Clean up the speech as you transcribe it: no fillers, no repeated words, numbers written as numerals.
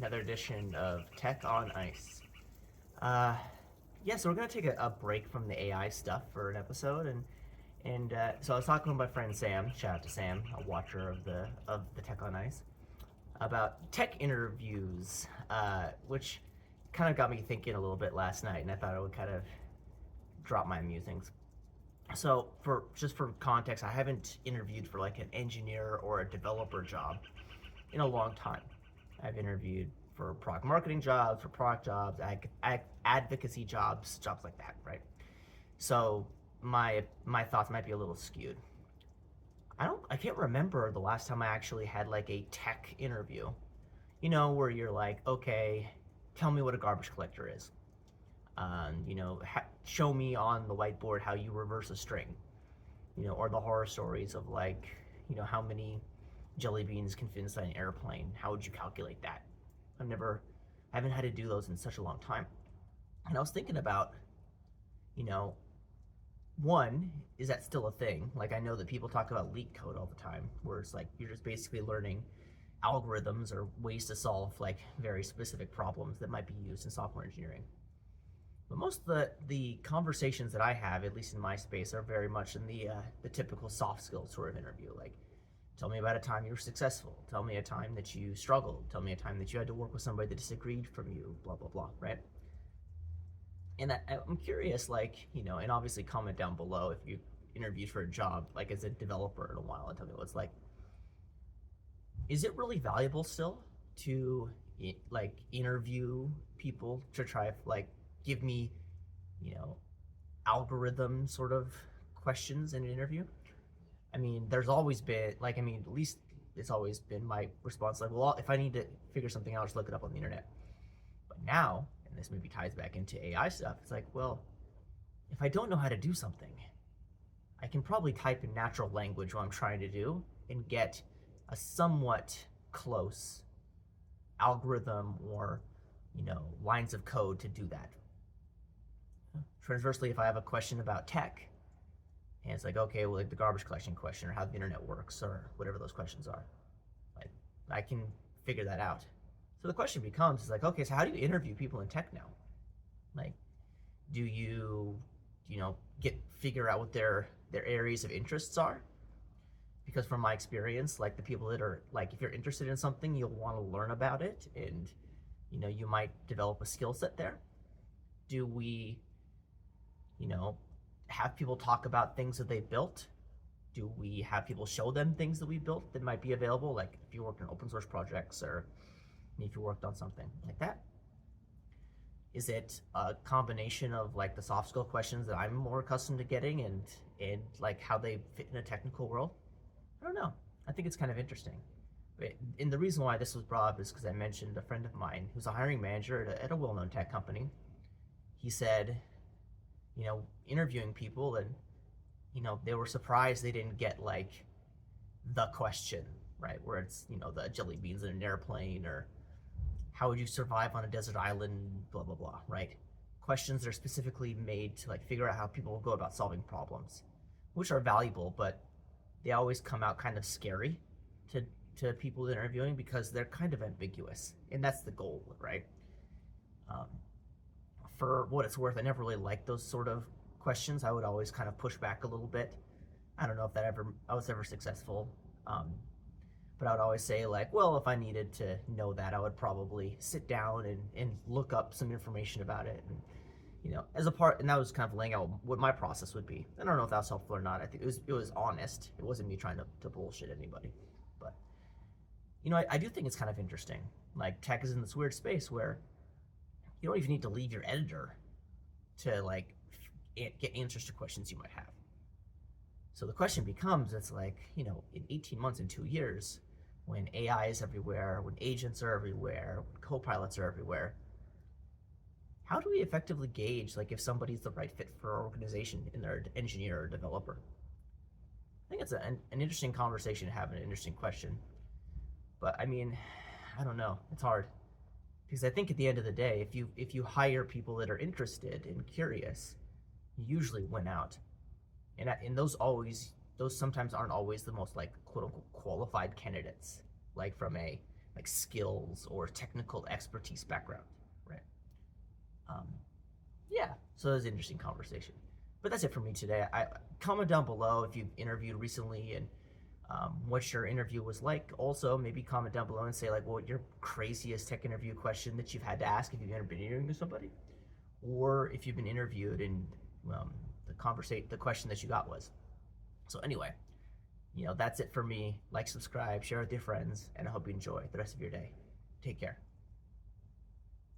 another edition of Tech on Ice. Uh, so we're gonna take a break from the AI stuff for an episode, and so I was talking with my friend Sam. Shout out to Sam, a watcher of the Tech on Ice, about tech interviews, which kind of got me thinking a little bit last night, and I thought I would kind of drop my musings. So for context, I haven't interviewed for like an engineer or a developer job in a long time. I've interviewed for product marketing jobs, for product jobs, advocacy jobs, jobs like that, right? So my thoughts might be a little skewed. I can't remember the last time I actually had like a tech interview. Where you're like, okay, tell me what a garbage collector is. Show me on the whiteboard how you reverse a string. Or the horror stories of like, how many jelly beans can fit inside an airplane. How would you calculate that? I haven't had to do those in such a long time. And I was thinking about, you know, one, is that still a thing? Like, I know that people talk about leak code all the time, where it's like you're just basically learning algorithms or ways to solve like very specific problems that might be used in software engineering. But most of the conversations that I have, at least in my space, are very much in the typical soft skills sort of interview. Like, tell me about a time you were successful. Tell me a time that you struggled. Tell me a time that you had to work with somebody that disagreed from you. Blah blah blah. Right? And I'm curious, like, and obviously comment down below if you interviewed for a job, like as a developer in a while, and tell me what it's like. Is it really valuable still to like interview people to try like give me, you know, algorithm sort of questions in an interview? I mean, there's always been like, at least it's always been my response like, well, if I need to figure something out, just look it up on the internet. But now, and this maybe ties back into AI stuff, it's like, well, if I don't know how to do something, I can probably type in natural language what I'm trying to do and get a somewhat close algorithm or, lines of code to do that. Transversely, if I have a question about tech, and it's like, okay, well, like the garbage collection question or how the internet works or whatever those questions are, like I can figure that out. So the question becomes, is like, okay, so how do you interview people in tech now? Like, do you, figure out what their areas of interests are? Because from my experience, like the people that are like, if you're interested in something, you'll want to learn about it, and you might develop a skill set there. Do we, have people talk about things that they built? Do we have people show them things that we built that might be available? Like if you worked on open source projects or if you worked on something like that? Is it a combination of like the soft skill questions that I'm more accustomed to getting and like how they fit in a technical world? I don't know. I think it's kind of interesting. And the reason why this was brought up is because I mentioned a friend of mine who's a hiring manager at a well-known tech company. He said, interviewing people, and they were surprised they didn't get like the question, right, where it's the jelly beans in an airplane, or how would you survive on a desert island, blah blah blah, right? Questions that are specifically made to like figure out how people go about solving problems, which are valuable, but they always come out kind of scary to people interviewing because they're kind of ambiguous, and that's the goal, right? um, for what it's worth, I never really liked those sort of questions. I would always kind of push back a little bit. I don't know if I was ever successful, but I would always say like, well, if I needed to know that, I would probably sit down and look up some information about it, and as a part, and that was kind of laying out what my process would be. I don't know if that was helpful or not. I think it was honest. It wasn't me trying to bullshit anybody, but I do think it's kind of interesting. Like tech is in this weird space where you don't even need to leave your editor to like get answers to questions you might have. So the question becomes, it's like, in 18 months, in 2 years, when AI is everywhere, when agents are everywhere, when co-pilots are everywhere, how do we effectively gauge like if somebody's the right fit for our organization in their engineer or developer? I think it's an interesting conversation to have, an interesting question. But I mean, I don't know. It's hard. Because I think at the end of the day, if you hire people that are interested and curious, you usually win out. And those sometimes aren't always the most like quote unquote qualified candidates, like from a like skills or technical expertise background, right? Um, yeah, so it was an interesting conversation. But that's it for me today. Comment down below if you've interviewed recently and what your interview was like. Also, maybe comment down below and say like what your craziest tech interview question that you've had to ask if you've been interviewing somebody, or if you've been interviewed and the question that you got was. So anyway, that's it for me. Like, subscribe, share with your friends, and I hope you enjoy the rest of your day. Take care.